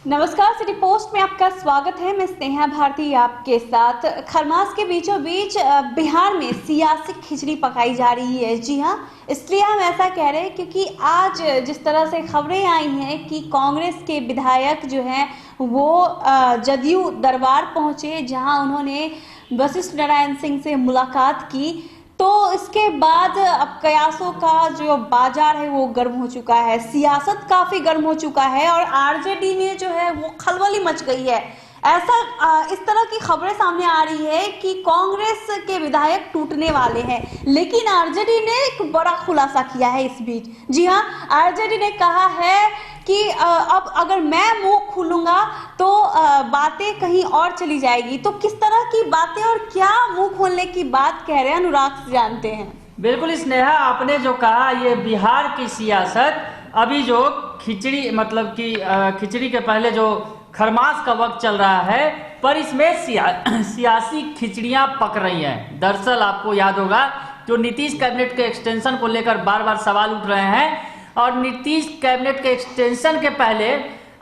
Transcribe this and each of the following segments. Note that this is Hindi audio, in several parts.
नमस्कार, सिटी पोस्ट में आपका स्वागत है। मैं स्नेहा भारती आपके साथ। खरमास के बीचों बीच बिहार में सियासी खिचड़ी पकाई जा रही है। जी हाँ, इसलिए हम ऐसा कह रहे हैं क्योंकि आज जिस तरह से खबरें आई हैं कि कांग्रेस के विधायक जो हैं वो जदयू दरबार पहुंचे, जहां उन्होंने वशिष्ठ नारायण सिंह से मुलाकात की, तो इसके बाद अब कयासों का जो बाजार है वो गर्म हो चुका है, सियासत काफी गर्म हो चुका है और आरजेडी में जो है वो खलबली मच गई है। ऐसा इस तरह की खबरें सामने आ रही है कि कांग्रेस के विधायक टूटने वाले हैं, लेकिन आरजेडी ने एक बड़ा खुलासा किया है इस बीच। जी हाँ, आरजेडी ने कहा है कि अब अगर मैं मुंह खोलूंगा तो बातें कहीं और चली जाएगी। तो किस तरह की बातें और क्या मुंह खोलने की बात कह रहे हैं, अनुराग से जानते हैं। बिल्कुल स्नेहा, आपने जो कहा ये बिहार की सियासत अभी जो खिचड़ी मतलब कि खिचड़ी के पहले जो खरमास का वक्त चल रहा है, पर इसमें सियासी खिचड़ियां पक रही हैं। दरअसल आपको याद होगा जो नीतीश कैबिनेट के एक्सटेंशन को लेकर बार बार सवाल उठ रहे हैं, और नीतीश कैबिनेट के एक्सटेंशन के पहले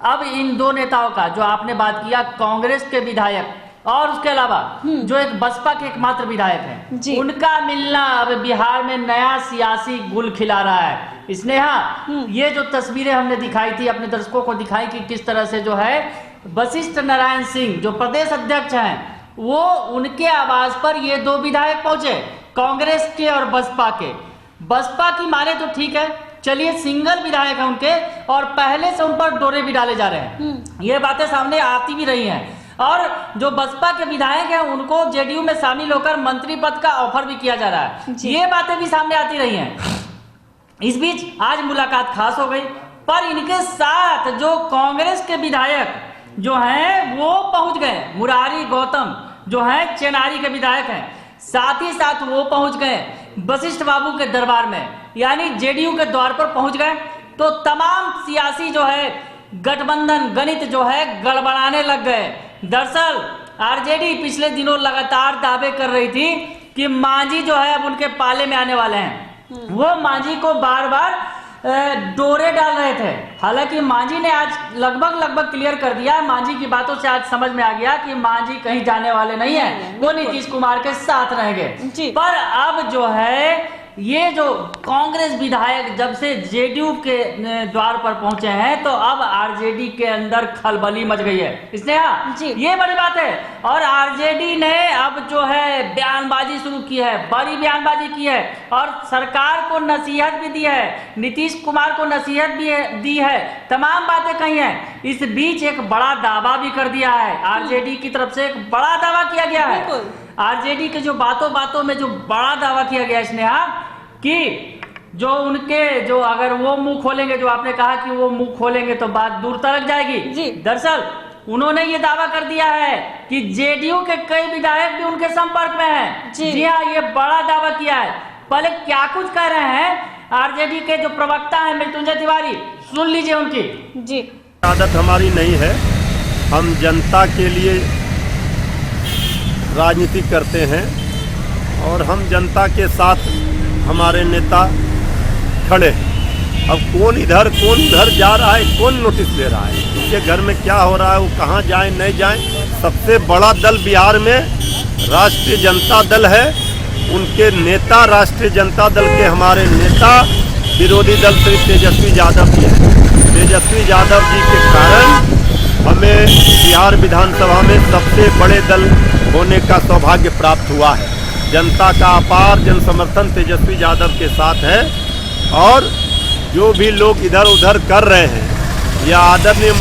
अब इन दो नेताओं का जो आपने बात किया, कांग्रेस के विधायक और उसके अलावा जो एक बसपा के एकमात्र विधायक हैं, उनका मिलना अब बिहार में नया सियासी गुल खिला रहा है। स्नेहा, ये जो तस्वीरें हमने दिखाई थी, अपने दर्शकों को दिखाई कि किस तरह से जो है वशिष्ठ नारायण सिंह जो प्रदेश अध्यक्ष हैं, वो उनके आवास पर ये दो विधायक पहुंचे, कांग्रेस के और बसपा के। बसपा की माने तो ठीक है, चलिए सिंगल विधायक है उनके, और पहले से उन पर डोरे भी डाले जा रहे हैं। ये बातें सामने आती भी रही हैं, और जो बसपा के विधायक हैं उनको जेडीयू में शामिल होकर मंत्री पद का ऑफर भी किया जा रहा है। ये बातें भी सामने आती रही हैं। इस बीच आज मुलाकात खास हो गई, पर इनके साथ जो कांग्रेस के विधायक जो हैं वो पहुंच गए। मुरारी गौतम जो हैं चेनारी के विधायक हैं, साथ ही साथ वो पहुंच गए वशिष्ठ बाबू के दरबार में, यानी जेडीयू के द्वार पर पहुंच गए। तो तमाम सियासी जो है गठबंधन गणित जो है गड़बड़ाने लग गए। दरअसल आरजेडी पिछले दिनों लगातार दावे कर रही थी कि मांझी जो है अब उनके पाले में आने वाले हैं। वो मांझी को बार बार डोरे डाल रहे थे। हालांकि मांझी ने आज लगभग क्लियर कर दिया, मांझी की बातों से आज समझ में आ गया कि मांझी कहीं जाने वाले नहीं है, वो नीतीश कुमार के साथ रहेंगे। पर अब जो है ये जो कांग्रेस विधायक जब से जेडीयू के द्वार पर पहुंचे हैं, तो अब आरजेडी के अंदर खलबली मच गई है। स्नेहा, ये बड़ी बात है। और आरजेडी ने अब जो है बयानबाजी शुरू की है, बड़ी बयानबाजी की है, और सरकार को नसीहत भी दी है, नीतीश कुमार को नसीहत भी दी है, तमाम बातें कही हैं। इस बीच एक बड़ा दावा भी कर दिया है, आरजेडी की तरफ से एक बड़ा दावा किया गया है। आरजेडी के जो बातों में जो बड़ा दावा किया गया है स्नेहा, कि जो उनके जो अगर वो मुंह खोलेंगे, जो आपने कहा कि वो मुंह खोलेंगे तो बात दूर तक जाएगी। दरअसल उन्होंने ये दावा कर दिया है कि जेडीयू के कई विधायक भी उनके संपर्क में हैं। जी हाँ, ये बड़ा दावा किया है। पहले क्या कुछ कह रहे हैं आरजेडी के जो प्रवक्ता हैं मृत्युंजय तिवारी, सुन लीजिए उनकी। जी, आदत हमारी नहीं है, हम जनता के लिए राजनीति करते हैं और हम जनता के साथ हमारे नेता खड़े हैं। अब कौन इधर कौन उधर जा रहा है, कौन नोटिस ले रहा है, उसके घर में क्या हो रहा है, वो कहाँ जाए नहीं जाए। सबसे बड़ा दल बिहार में राष्ट्रीय जनता दल है, उनके नेता राष्ट्रीय जनता दल के हमारे नेता विरोधी दल श्री तेजस्वी यादव जी हैं। तेजस्वी यादव जी के कारण हमें बिहार विधानसभा में सबसे बड़े दल होने का सौभाग्य प्राप्त हुआ है। जनता का अपार जन समर्थन तेजस्वी यादव के साथ है, और जो भी लोग इधर उधर कर रहे हैं, यह आदरणीय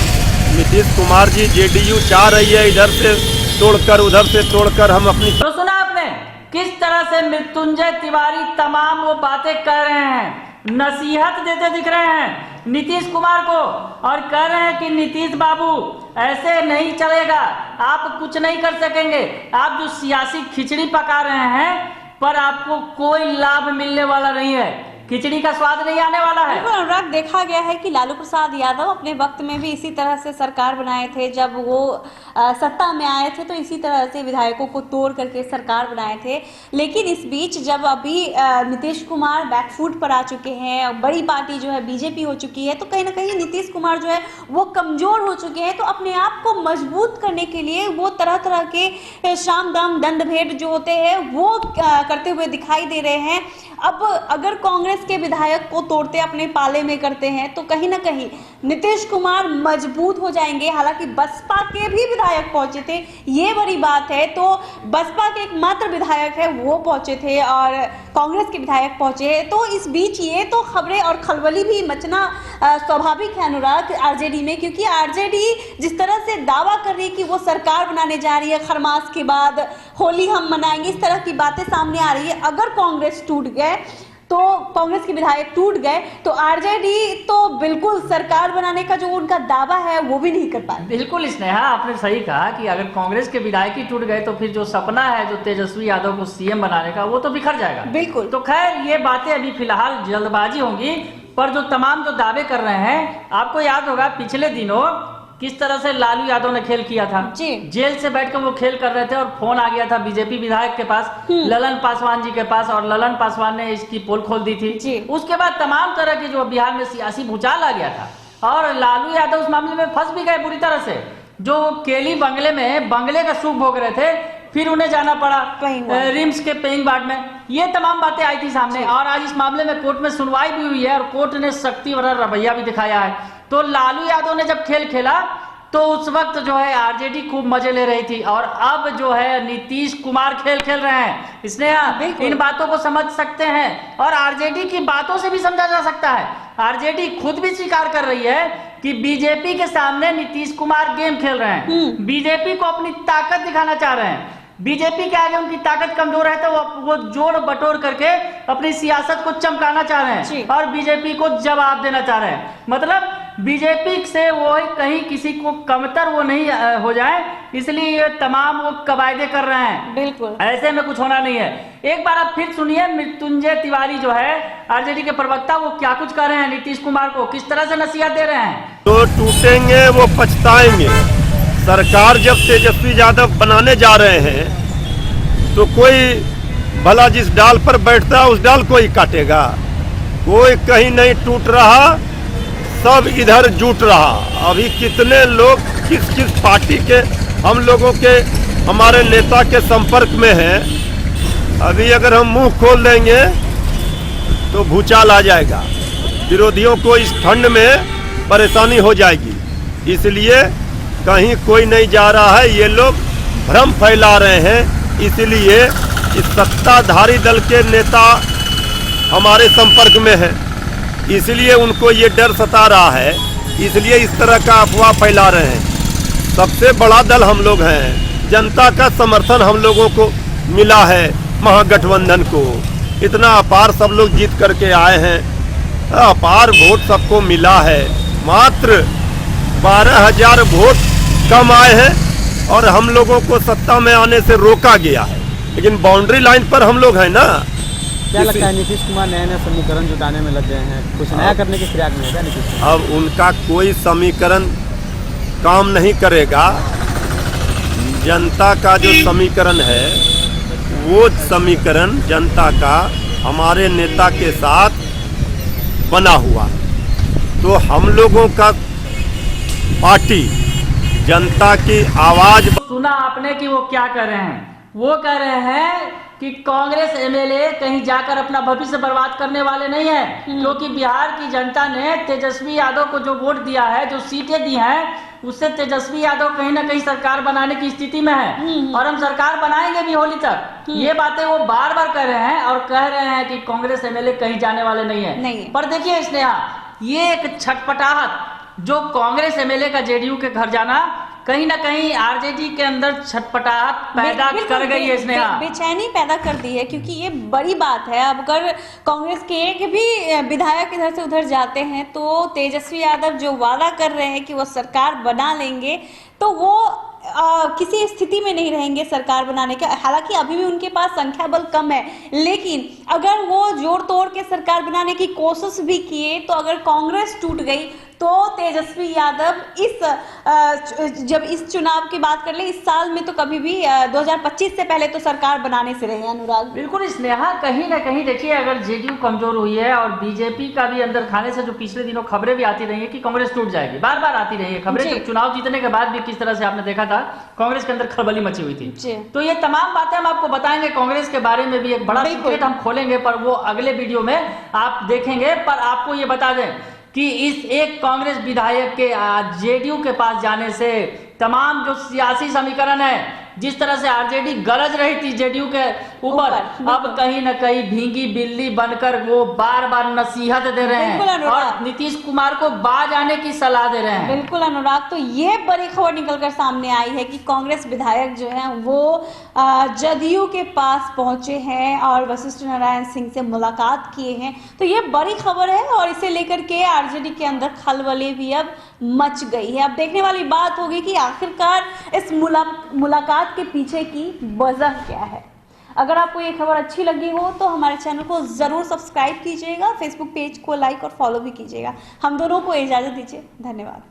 नीतीश कुमार जी जेडीयू चाह रही है इधर से तोड़कर उधर से तोड़कर हम अपनी। तो सुना आपने किस तरह से मृत्युंजय तिवारी तमाम वो बातें कर रहे हैं, नसीहत देते दिख रहे हैं नीतीश कुमार को, और कह रहे हैं कि नीतीश बाबू ऐसे नहीं चलेगा, आप कुछ नहीं कर सकेंगे, आप जो सियासी खिचड़ी पका रहे हैं पर आपको कोई लाभ मिलने वाला नहीं है। खिचड़ी का स्वाद नहीं आने वाला है। बिल्कुल अनुराग, देखा गया है कि लालू प्रसाद यादव अपने वक्त में भी इसी तरह से सरकार बनाए थे। जब वो सत्ता में आए थे तो इसी तरह से विधायकों को तोड़ करके सरकार बनाए थे। लेकिन इस बीच जब अभी नीतीश कुमार बैकफुट पर आ चुके हैं, बड़ी पार्टी जो है बीजेपी हो चुकी है, तो कहीं ना कहीं नीतीश कुमार जो है वो कमजोर हो चुके हैं। तो अपने आप को मजबूत करने के लिए वो तरह तरह के शाम दाम दंड भेंट जो होते हैं वो करते हुए दिखाई दे रहे हैं। अब अगर कांग्रेस के विधायक को तोड़ते अपने पाले में करते हैं तो कहीं ना कहीं नीतीश कुमार मजबूत हो जाएंगे। हालांकि बसपा के भी विधायक पहुंचे थे, ये बड़ी बात है। तो बसपा के एकमात्र विधायक है वो पहुंचे थे और कांग्रेस के विधायक पहुंचे। तो इस बीच ये तो खबरें और खलबली भी मचना स्वाभाविक है अनुराग आरजेडी में, क्योंकि आरजेडी जिस तरह से दावा कर रही है कि वो सरकार बनाने जा रही है, खरमास के बाद होली हम मनाएंगे, इस तरह की बातें सामने आ रही है। अगर कांग्रेस टूट गए तो कांग्रेस के विधायक टूट गए तो आरजेडी तो बिल्कुल सरकार बनाने का जो उनका दावा है वो भी नहीं कर पाए। बिल्कुल स्नेहा, आपने सही कहा कि अगर कांग्रेस के विधायक ही टूट गए तो फिर जो सपना है जो तेजस्वी यादव को सीएम बनाने का वो तो बिखर जाएगा। बिल्कुल। तो खैर ये बातें अभी फिलहाल जल्दबाजी होंगी, पर जो तमाम जो दावे कर रहे हैं, आपको याद होगा पिछले दिनों किस तरह से लालू यादव ने खेल किया था। जी। जेल से बैठकर वो खेल कर रहे थे और फोन आ गया था बीजेपी विधायक के पास, ललन पासवान जी के पास, और ललन पासवान ने इसकी पोल खोल दी थी। जी। उसके बाद तमाम तरह की जो बिहार में सियासी भूचाल आ गया था और लालू यादव उस मामले में फंस भी गए बुरी तरह से। जो केली बंगले में बंगले का सुख भोग रहे थे, फिर उन्हें जाना पड़ा रिम्स के पेइंग वार्ड में। ये तमाम बातें आई थी सामने और आज इस मामले में कोर्ट में सुनवाई भी हुई है और कोर्ट ने सख्ती भरा रवैया भी दिखाया है। तो लालू यादव ने जब खेल खेला तो उस वक्त जो है आरजेडी खूब मजे ले रही थी और अब जो है नीतीश कुमार खेल खेल रहे हैं। इसलिए इन बातों को समझ सकते हैं और आरजेडी की बातों से भी समझा जा सकता है। आरजेडी खुद भी स्वीकार कर रही है कि बीजेपी के सामने नीतीश कुमार गेम खेल रहे हैं, बीजेपी को अपनी ताकत दिखाना चाह रहे हैं। बीजेपी के आगे उनकी ताकत कमजोर है तो वो जोड़ बटोर करके अपनी सियासत को चमकाना चाह रहे हैं और बीजेपी को जवाब देना चाह रहे हैं। मतलब बीजेपी से वो कहीं किसी को कमतर वो नहीं हो जाए, इसलिए ये तमाम वो कवायदे कर रहे हैं। बिल्कुल, ऐसे में कुछ होना नहीं है। एक बार आप फिर सुनिए मृत्युंजय तिवारी जो है आरजेडी के प्रवक्ता, वो क्या कुछ कर रहे हैं, नीतीश कुमार को किस तरह से नसीहत दे रहे हैं। तो टूटेंगे वो पछताएंगे। सरकार जब तेजस्वी यादव बनाने जा रहे हैं तो कोई भला जिस डाल पर बैठता है उस डाल को ही काटेगा। कोई कहीं नहीं टूट रहा, सब इधर जुट रहा। अभी कितने लोग किस किस पार्टी के हम लोगों के हमारे नेता के संपर्क में हैं, अभी अगर हम मुंह खोल देंगे तो भूचाल आ जाएगा, विरोधियों को इस ठंड में परेशानी हो जाएगी। इसलिए कहीं कोई नहीं जा रहा है, ये लोग भ्रम फैला रहे हैं। इसलिए इस सत्ताधारी दल के नेता हमारे संपर्क में हैं, इसलिए उनको ये डर सता रहा है, इसलिए इस तरह का अफवाह फैला रहे हैं। सबसे बड़ा दल हम लोग हैं, जनता का समर्थन हम लोगों को मिला है, महागठबंधन को इतना अपार सब लोग जीत करके आए हैं, अपार वोट सबको मिला है। मात्र 12,000 वोट कम आए हैं और हम लोगों को सत्ता में आने से रोका गया है, लेकिन बाउंड्री लाइन पर हम लोग हैं ना। क्या लगता है नीतीश कुमार नए नए समीकरण जुटाने में लग गए हैं, कुछ नया करने की फिराक में है क्या नीतीश कुमार? अब उनका कोई समीकरण काम नहीं करेगा। जनता का जो समीकरण है वो समीकरण जनता का हमारे नेता के साथ बना हुआ। तो हम लोगों का पार्टी जनता की आवाज। सुना आपने कि वो क्या कर रहे हैं, वो कह रहे हैं कि कांग्रेस एमएलए कहीं जाकर अपना भविष्य बर्बाद करने वाले नहीं है, क्योंकि बिहार की जनता ने तेजस्वी यादव को जो वोट दिया है, जो सीटें दी हैं, उससे तेजस्वी यादव कहीं ना कहीं सरकार बनाने की स्थिति में है और हम सरकार बनाएंगे भी होली तक। ये बातें वो बार बार कह रहे हैं और कह रहे हैं कि कांग्रेस एमएलए कहीं जाने वाले नहीं है। पर देखिए स्नेहा, ये एक छटपटाहट जो कांग्रेस एमएलए का जेडीयू के घर जाना कहीं ना कहीं आरजेडी के अंदर छटपटाहट पैदा कर गई है, स्नेहा बेचैनी पैदा कर दी है, क्योंकि ये बड़ी बात है। अब अगर कांग्रेस के एक भी विधायक इधर से उधर जाते हैं तो तेजस्वी यादव जो वादा कर रहे हैं कि वो सरकार बना लेंगे, तो वो किसी स्थिति में नहीं रहेंगे सरकार बनाने के। हालांकि अभी भी उनके पास संख्या बल कम है, लेकिन अगर वो जोड़ तोड़ के सरकार बनाने की कोशिश भी किए तो अगर कांग्रेस टूट गई तो तेजस्वी यादव जब इस चुनाव की बात कर ले, इस साल में तो कभी भी 2025 से पहले तो सरकार बनाने से रहे। अनुराग, बिल्कुल स्नेहा, कहीं ना कहीं देखिए अगर जेडीयू कमजोर हुई है और बीजेपी का भी अंदर खाने से जो पिछले दिनों खबरें भी आती रही है कि कांग्रेस टूट जाएगी, बार बार आती रही है खबरें। तो चुनाव जीतने के बाद भी किस तरह से आपने देखा था कांग्रेस के अंदर खलबली मची हुई थी। तो ये तमाम बातें हम आपको बताएंगे, कांग्रेस के बारे में भी एक बड़ा सीक्रेट हम खोलेंगे, पर वो अगले वीडियो में आप देखेंगे। पर आपको ये बता दें कि इस एक कांग्रेस विधायक के जेडीयू के पास जाने से तमाम जो सियासी समीकरण है, जिस तरह से आरजेडी गरज रही थी जेडीयू के ऊपर, अब कहीं न कहीं भींगी बिल्ली बनकर वो बार बार नसीहत दे रहे हैं और नीतीश कुमार को बाज आने की सलाह दे रहे हैं। बिल्कुल अनुराग, तो ये बड़ी खबर निकलकर सामने आई है कि कांग्रेस विधायक जो हैं वो जदयू के पास पहुंचे हैं और वशिष्ठ नारायण सिंह से मुलाकात किए हैं। तो ये बड़ी खबर है और इसे लेकर के आरजेडी के अंदर खलबली भी अब मच गई है। अब देखने वाली बात होगी कि आखिरकार इस मुलाकात के पीछे की वजह क्या है। अगर आपको ये खबर अच्छी लगी हो तो हमारे चैनल को जरूर सब्सक्राइब कीजिएगा, फेसबुक पेज को लाइक और फॉलो भी कीजिएगा। हम दोनों को इजाजत दीजिए, धन्यवाद।